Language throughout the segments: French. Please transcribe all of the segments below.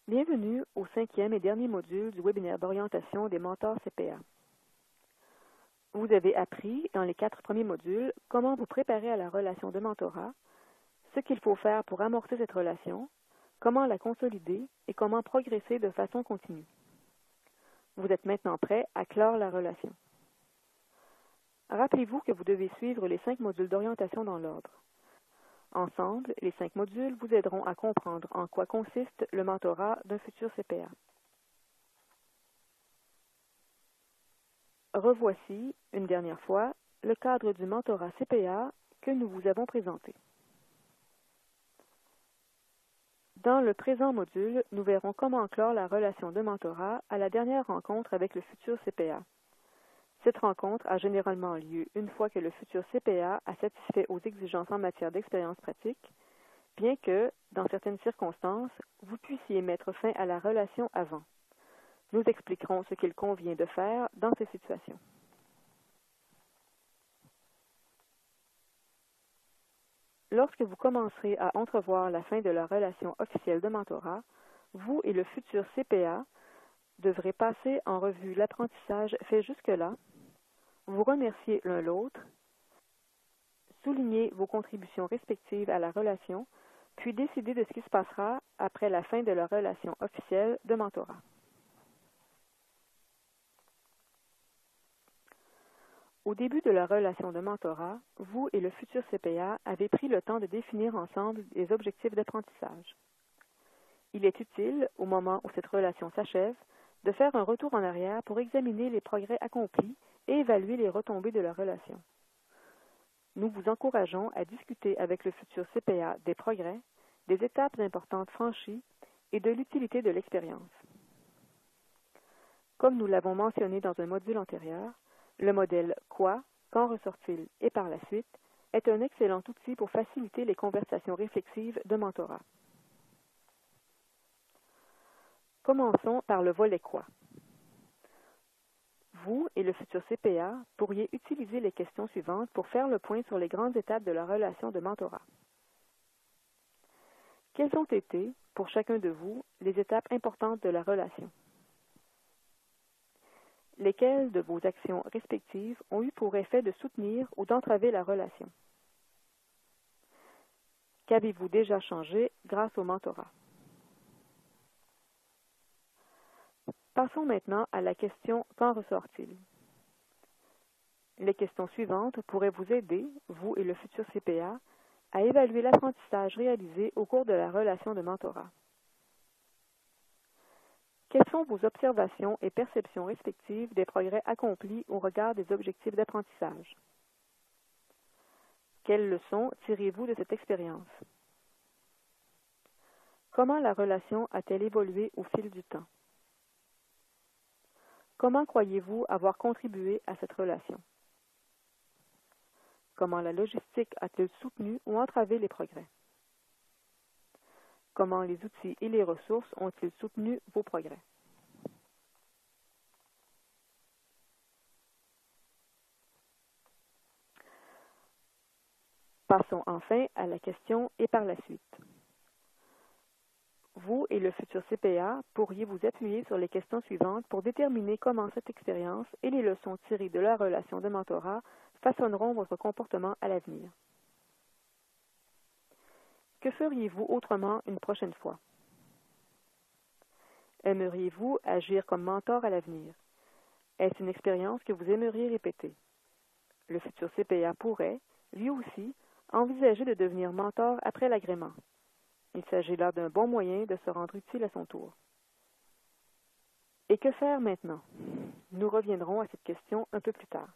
Bienvenue au 5e et dernier module du webinaire d'orientation des mentors CPA. Vous avez appris dans les 4 premiers modules comment vous préparer à la relation de mentorat, ce qu'il faut faire pour amorcer cette relation, comment la consolider et comment progresser de façon continue. Vous êtes maintenant prêt à clore la relation. Rappelez-vous que vous devez suivre les 5 modules d'orientation dans l'ordre. Ensemble, les 5 modules vous aideront à comprendre en quoi consiste le mentorat d'un futur CPA. Revoici, une dernière fois, le cadre du mentorat CPA que nous vous avons présenté. Dans le présent module, nous verrons comment clore la relation de mentorat à la dernière rencontre avec le futur CPA. Cette rencontre a généralement lieu une fois que le futur CPA a satisfait aux exigences en matière d'expérience pratique, bien que, dans certaines circonstances, vous puissiez mettre fin à la relation avant. Nous expliquerons ce qu'il convient de faire dans ces situations. Lorsque vous commencerez à entrevoir la fin de la relation officielle de mentorat, vous et le futur CPA devrez passer en revue l'apprentissage fait jusque-là, vous remercier l'un l'autre, souligner vos contributions respectives à la relation, puis décider de ce qui se passera après la fin de la relation officielle de mentorat. Au début de la relation de mentorat, vous et le futur CPA avez pris le temps de définir ensemble des objectifs d'apprentissage. Il est utile, au moment où cette relation s'achève, de faire un retour en arrière pour examiner les progrès accomplis et évaluer les retombées de la relation. Nous vous encourageons à discuter avec le futur CPA des progrès, des étapes importantes franchies et de l'utilité de l'expérience. Comme nous l'avons mentionné dans un module antérieur, le modèle « Quoi, quand ressort-il et par la suite » est un excellent outil pour faciliter les conversations réflexives de mentorat. Commençons par le volet « Quoi ». Vous et le futur CPA pourriez utiliser les questions suivantes pour faire le point sur les grandes étapes de la relation de mentorat. Quelles ont été, pour chacun de vous, les étapes importantes de la relation? Lesquelles de vos actions respectives ont eu pour effet de soutenir ou d'entraver la relation? Qu'avez-vous déjà changé grâce au mentorat? Passons maintenant à la question « Qu'en ressort-il » Les questions suivantes pourraient vous aider, vous et le futur CPA, à évaluer l'apprentissage réalisé au cours de la relation de mentorat. Quelles sont vos observations et perceptions respectives des progrès accomplis au regard des objectifs d'apprentissage? Quelles leçons tirez-vous de cette expérience? Comment la relation a-t-elle évolué au fil du temps? Comment croyez-vous avoir contribué à cette relation? Comment la logistique a-t-elle soutenu ou entravé les progrès? Comment les outils et les ressources ont-ils soutenu vos progrès? Passons enfin à la question « Et par la suite ». Vous et le futur CPA pourriez vous appuyer sur les questions suivantes pour déterminer comment cette expérience et les leçons tirées de la relation de mentorat façonneront votre comportement à l'avenir. Que feriez-vous autrement une prochaine fois? Aimeriez-vous agir comme mentor à l'avenir? Est-ce une expérience que vous aimeriez répéter? Le futur CPA pourrait, lui aussi, envisager de devenir mentor après l'agrément. Il s'agit là d'un bon moyen de se rendre utile à son tour. Et que faire maintenant? Nous reviendrons à cette question un peu plus tard.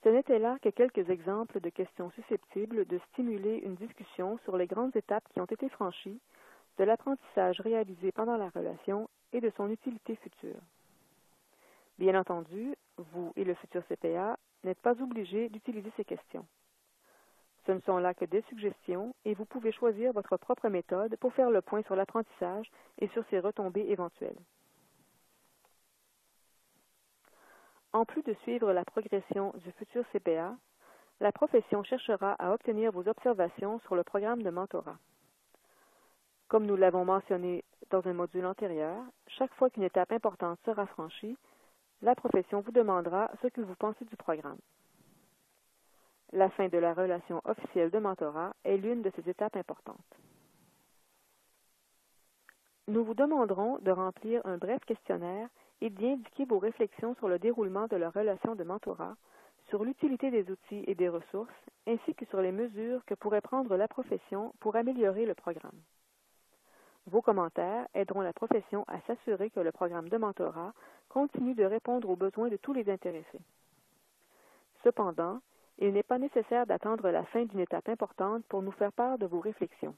Ce n'étaient là que quelques exemples de questions susceptibles de stimuler une discussion sur les grandes étapes qui ont été franchies, de l'apprentissage réalisé pendant la relation et de son utilité future. Bien entendu, vous et le futur CPA n'êtes pas obligés d'utiliser ces questions. Ce ne sont là que des suggestions et vous pouvez choisir votre propre méthode pour faire le point sur l'apprentissage et sur ses retombées éventuelles. En plus de suivre la progression du futur CPA, la profession cherchera à obtenir vos observations sur le programme de mentorat. Comme nous l'avons mentionné dans un module antérieur, chaque fois qu'une étape importante sera franchie, la profession vous demandera ce que vous pensez du programme. La fin de la relation officielle de mentorat est l'une de ces étapes importantes. Nous vous demanderons de remplir un bref questionnaire et d'y indiquer vos réflexions sur le déroulement de la relation de mentorat, sur l'utilité des outils et des ressources, ainsi que sur les mesures que pourrait prendre la profession pour améliorer le programme. Vos commentaires aideront la profession à s'assurer que le programme de mentorat continue de répondre aux besoins de tous les intéressés. Cependant, il n'est pas nécessaire d'attendre la fin d'une étape importante pour nous faire part de vos réflexions.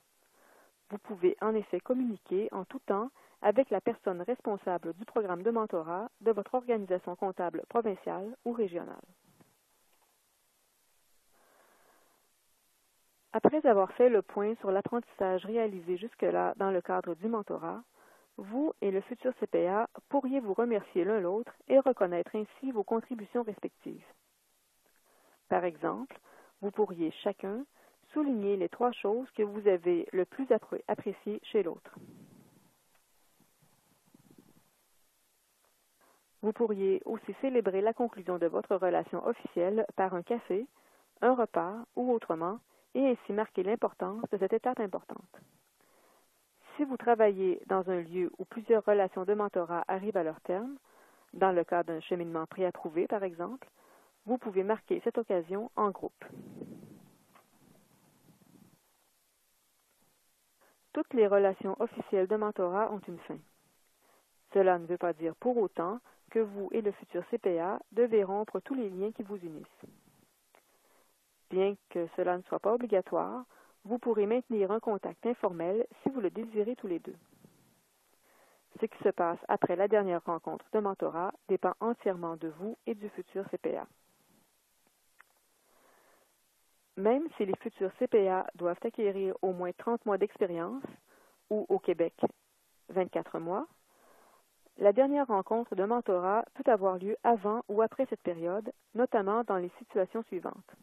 Vous pouvez en effet communiquer en tout temps avec la personne responsable du programme de mentorat de votre organisation comptable provinciale ou régionale. Après avoir fait le point sur l'apprentissage réalisé jusque-là dans le cadre du mentorat, vous et le futur CPA pourriez vous remercier l'un l'autre et reconnaître ainsi vos contributions respectives. Par exemple, vous pourriez chacun souligner les 3 choses que vous avez le plus appréciées chez l'autre. Vous pourriez aussi célébrer la conclusion de votre relation officielle par un café, un repas ou autrement, et ainsi marquer l'importance de cette étape importante. Si vous travaillez dans un lieu où plusieurs relations de mentorat arrivent à leur terme, dans le cas d'un cheminement préapprouvé par exemple, vous pouvez marquer cette occasion en groupe. Toutes les relations officielles de mentorat ont une fin. Cela ne veut pas dire pour autant que vous et le futur CPA devez rompre tous les liens qui vous unissent. Bien que cela ne soit pas obligatoire, vous pourrez maintenir un contact informel si vous le désirez tous les deux. Ce qui se passe après la dernière rencontre de mentorat dépend entièrement de vous et du futur CPA. Même si les futurs CPA doivent acquérir au moins 30 mois d'expérience, ou au Québec 24 mois, la dernière rencontre de mentorat peut avoir lieu avant ou après cette période, notamment dans les situations suivantes.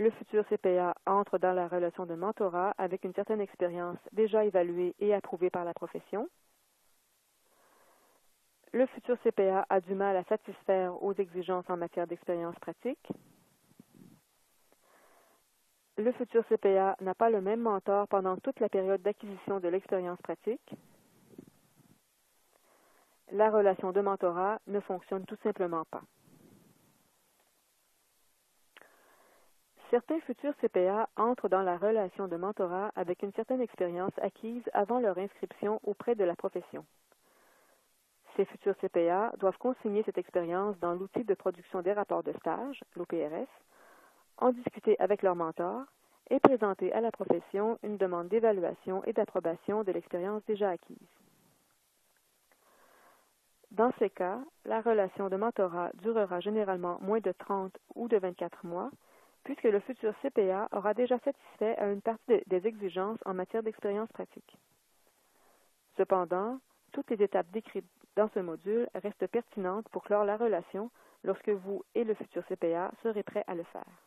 Le futur CPA entre dans la relation de mentorat avec une certaine expérience déjà évaluée et approuvée par la profession. Le futur CPA a du mal à satisfaire aux exigences en matière d'expérience pratique. Le futur CPA n'a pas le même mentor pendant toute la période d'acquisition de l'expérience pratique. La relation de mentorat ne fonctionne tout simplement pas. Certains futurs CPA entrent dans la relation de mentorat avec une certaine expérience acquise avant leur inscription auprès de la profession. Ces futurs CPA doivent consigner cette expérience dans l'outil de production des rapports de stage, l'OPRS, en discuter avec leur mentor et présenter à la profession une demande d'évaluation et d'approbation de l'expérience déjà acquise. Dans ces cas, la relation de mentorat durera généralement moins de 30 ou de 24 mois, puisque le futur CPA aura déjà satisfait à une partie des exigences en matière d'expérience pratique. Cependant, toutes les étapes décrites dans ce module restent pertinentes pour clore la relation lorsque vous et le futur CPA serez prêts à le faire.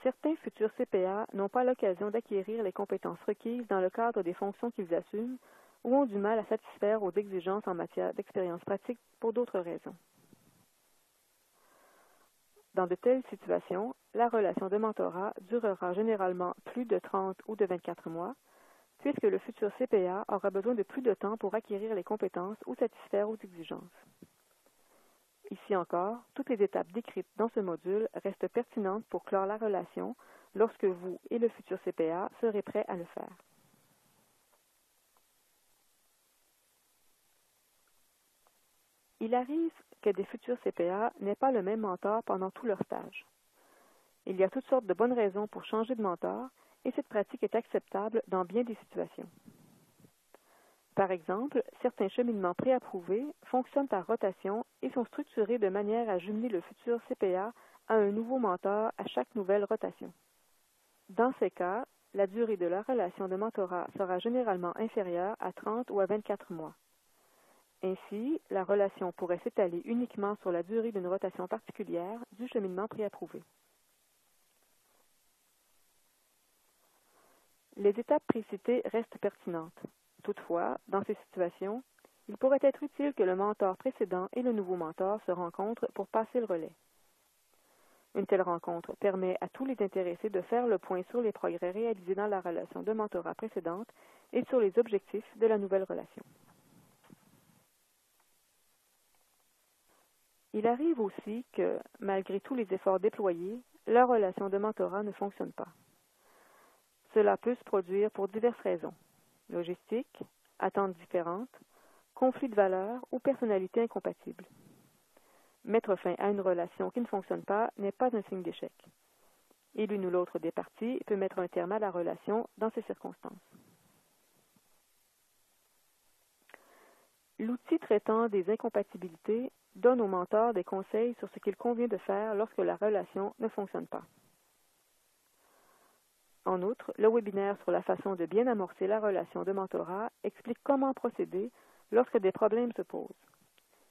Certains futurs CPA n'ont pas l'occasion d'acquérir les compétences requises dans le cadre des fonctions qu'ils assument ou ont du mal à satisfaire aux exigences en matière d'expérience pratique pour d'autres raisons. Dans de telles situations, la relation de mentorat durera généralement plus de 30 ou de 24 mois, puisque le futur CPA aura besoin de plus de temps pour acquérir les compétences ou satisfaire aux exigences. Ici encore, toutes les étapes décrites dans ce module restent pertinentes pour clore la relation lorsque vous et le futur CPA serez prêts à le faire. Il arrive que des futurs CPA n'aient pas le même mentor pendant tout leur stage. Il y a toutes sortes de bonnes raisons pour changer de mentor et cette pratique est acceptable dans bien des situations. Par exemple, certains cheminements préapprouvés fonctionnent par rotation et sont structurés de manière à jumeler le futur CPA à un nouveau mentor à chaque nouvelle rotation. Dans ces cas, la durée de la relation de mentorat sera généralement inférieure à 30 ou à 24 mois. Ainsi, la relation pourrait s'étaler uniquement sur la durée d'une rotation particulière du cheminement préapprouvé. Les étapes précitées restent pertinentes. Toutefois, dans ces situations, il pourrait être utile que le mentor précédent et le nouveau mentor se rencontrent pour passer le relais. Une telle rencontre permet à tous les intéressés de faire le point sur les progrès réalisés dans la relation de mentorat précédente et sur les objectifs de la nouvelle relation. Il arrive aussi que, malgré tous les efforts déployés, la relation de mentorat ne fonctionne pas. Cela peut se produire pour diverses raisons: logistique, attentes différentes, conflits de valeurs ou personnalités incompatibles. Mettre fin à une relation qui ne fonctionne pas n'est pas un signe d'échec. Et l'une ou l'autre des parties peut mettre un terme à la relation dans ces circonstances. L'outil traitant des incompatibilités donne au mentor des conseils sur ce qu'il convient de faire lorsque la relation ne fonctionne pas. En outre, le webinaire sur la façon de bien amorcer la relation de mentorat explique comment procéder lorsque des problèmes se posent.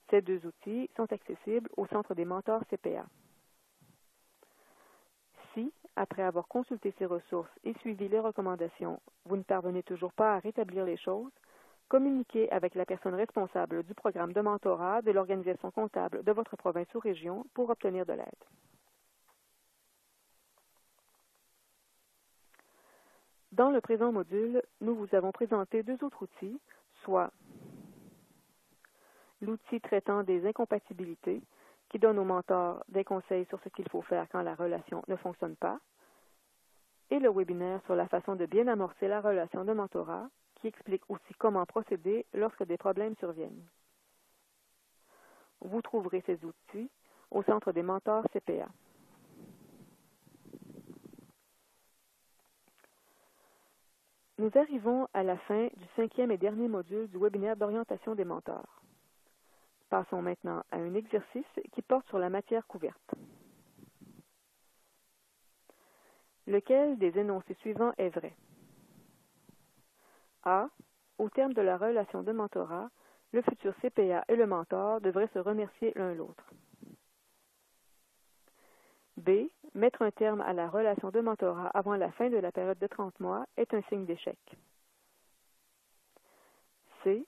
Ces deux outils sont accessibles au Centre des mentors CPA. Si, après avoir consulté ces ressources et suivi les recommandations, vous ne parvenez toujours pas à rétablir les choses, communiquez avec la personne responsable du programme de mentorat de l'organisation comptable de votre province ou région pour obtenir de l'aide. Dans le présent module, nous vous avons présenté deux autres outils, soit l'outil traitant des incompatibilités, qui donne au mentor des conseils sur ce qu'il faut faire quand la relation ne fonctionne pas, et le webinaire sur la façon de bien amorcer la relation de mentorat, qui explique aussi comment procéder lorsque des problèmes surviennent. Vous trouverez ces outils au Centre des mentors CPA. Nous arrivons à la fin du 5e et dernier module du webinaire d'orientation des mentors. Passons maintenant à un exercice qui porte sur la matière couverte. Lequel des énoncés suivants est vrai? A. Au terme de la relation de mentorat, le futur CPA et le mentor devraient se remercier l'un l'autre. B. Mettre un terme à la relation de mentorat avant la fin de la période de 30 mois est un signe d'échec. C.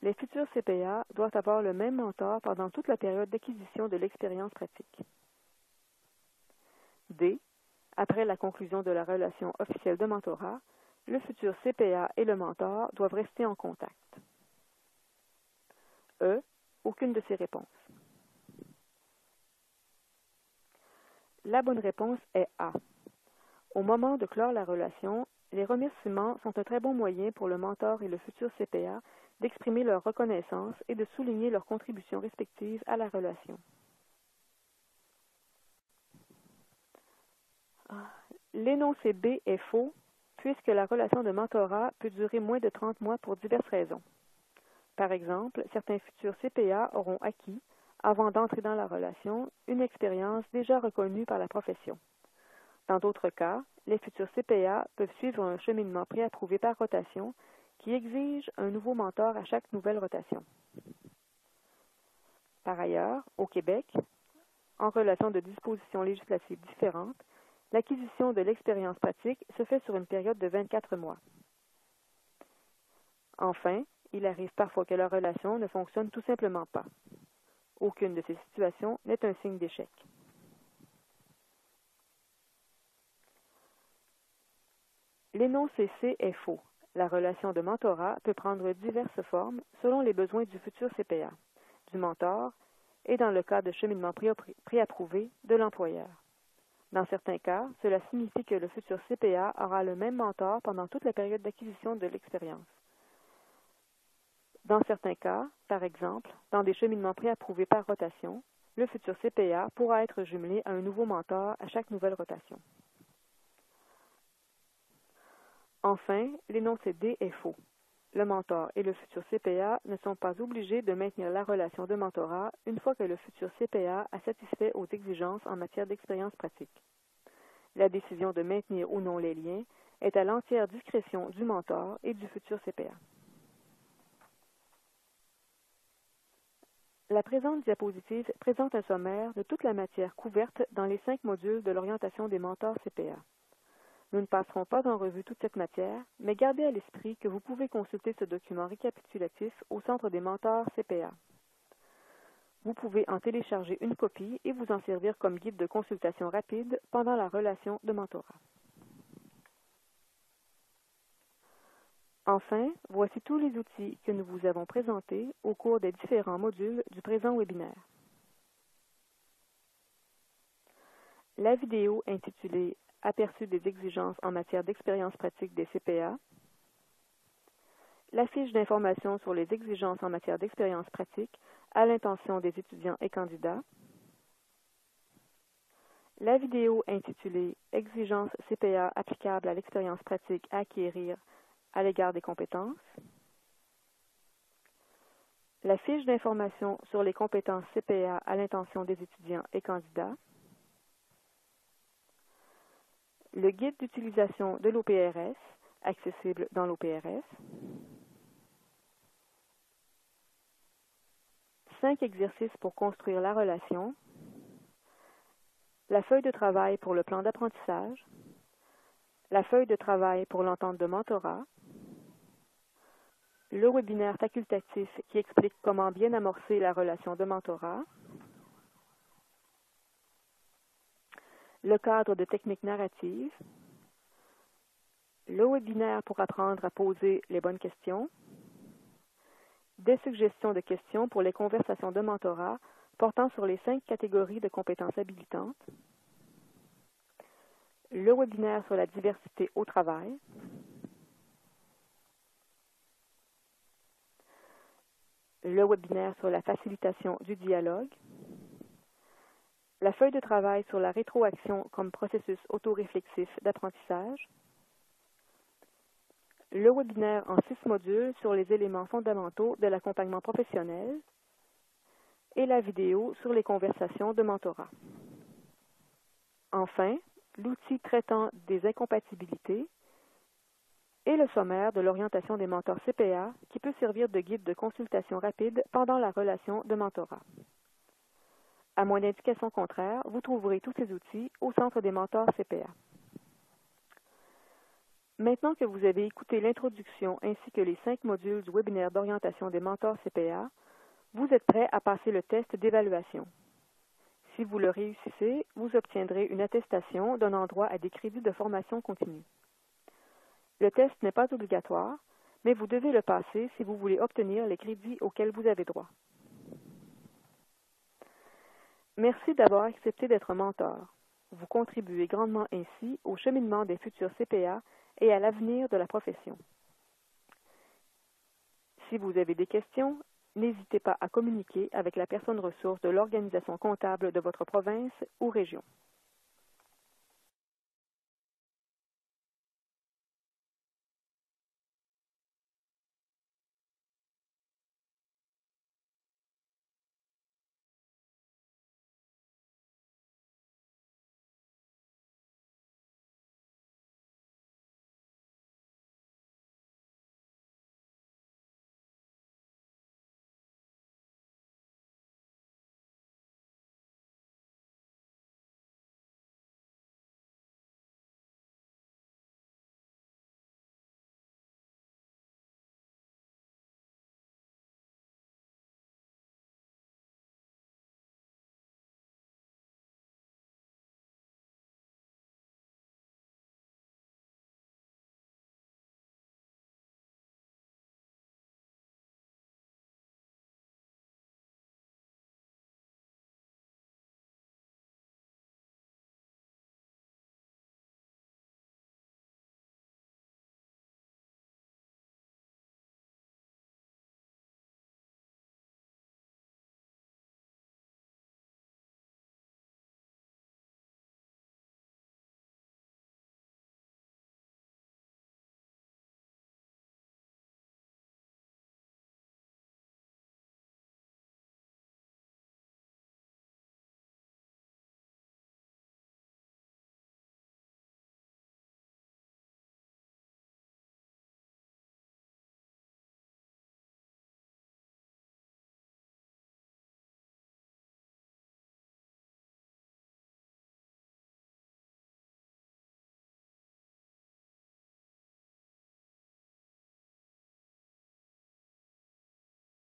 Les futurs CPA doivent avoir le même mentor pendant toute la période d'acquisition de l'expérience pratique. D. Après la conclusion de la relation officielle de mentorat, le futur CPA et le mentor doivent rester en contact. E. Aucune de ces réponses. La bonne réponse est A. Au moment de clore la relation, les remerciements sont un très bon moyen pour le mentor et le futur CPA d'exprimer leur reconnaissance et de souligner leurs contributions respectives à la relation. L'énoncé B est faux, puisque la relation de mentorat peut durer moins de 30 mois pour diverses raisons. Par exemple, certains futurs CPA auront acquis, avant d'entrer dans la relation, une expérience déjà reconnue par la profession. Dans d'autres cas, les futurs CPA peuvent suivre un cheminement préapprouvé par rotation qui exige un nouveau mentor à chaque nouvelle rotation. Par ailleurs, au Québec, en relation de dispositions législatives différentes, l'acquisition de l'expérience pratique se fait sur une période de 24 mois. Enfin, il arrive parfois que la relation ne fonctionne tout simplement pas. Aucune de ces situations n'est un signe d'échec. L'énoncé C est faux. La relation de mentorat peut prendre diverses formes selon les besoins du futur CPA, du mentor et dans le cas de cheminement préapprouvé de l'employeur. Dans certains cas, cela signifie que le futur CPA aura le même mentor pendant toute la période d'acquisition de l'expérience. Dans certains cas, par exemple, dans des cheminements préapprouvés par rotation, le futur CPA pourra être jumelé à un nouveau mentor à chaque nouvelle rotation. Enfin, l'énoncé D est faux. Le mentor et le futur CPA ne sont pas obligés de maintenir la relation de mentorat une fois que le futur CPA a satisfait aux exigences en matière d'expérience pratique. La décision de maintenir ou non les liens est à l'entière discrétion du mentor et du futur CPA. La présente diapositive présente un sommaire de toute la matière couverte dans les 5 modules de l'orientation des mentors CPA. Nous ne passerons pas en revue toute cette matière, mais gardez à l'esprit que vous pouvez consulter ce document récapitulatif au Centre des mentors CPA. Vous pouvez en télécharger une copie et vous en servir comme guide de consultation rapide pendant la relation de mentorat. Enfin, voici tous les outils que nous vous avons présentés au cours des différents modules du présent webinaire. La vidéo intitulée « Aperçu des exigences en matière d'expérience pratique des CPA », la fiche d'information sur les exigences en matière d'expérience pratique à l'intention des étudiants et candidats, la vidéo intitulée « Exigences CPA applicables à l'expérience pratique à acquérir à l'égard des compétences », la fiche d'information sur les compétences CPA à l'intention des étudiants et candidats, le guide d'utilisation de l'OPRS, accessible dans l'OPRS, 5 exercices pour construire la relation, la feuille de travail pour le plan d'apprentissage, la feuille de travail pour l'entente de mentorat, le webinaire facultatif qui explique comment bien amorcer la relation de mentorat, le cadre de techniques narratives, le webinaire pour apprendre à poser les bonnes questions, des suggestions de questions pour les conversations de mentorat portant sur les 5 catégories de compétences habilitantes, le webinaire sur la diversité au travail, le webinaire sur la facilitation du dialogue, la feuille de travail sur la rétroaction comme processus autoréflexif d'apprentissage, le webinaire en 6 modules sur les éléments fondamentaux de l'accompagnement professionnel et la vidéo sur les conversations de mentorat. Enfin, l'outil traitant des incompatibilités et le sommaire de l'orientation des mentors CPA qui peut servir de guide de consultation rapide pendant la relation de mentorat. À moins d'indication contraire, vous trouverez tous ces outils au Centre des mentors CPA. Maintenant que vous avez écouté l'introduction ainsi que les 5 modules du webinaire d'orientation des mentors CPA, vous êtes prêt à passer le test d'évaluation. Si vous le réussissez, vous obtiendrez une attestation donnant droit à des crédits de formation continue. Le test n'est pas obligatoire, mais vous devez le passer si vous voulez obtenir les crédits auxquels vous avez droit. Merci d'avoir accepté d'être mentor. Vous contribuez grandement ainsi au cheminement des futurs CPA et à l'avenir de la profession. Si vous avez des questions, n'hésitez pas à communiquer avec la personne ressource de l'organisation comptable de votre province ou région.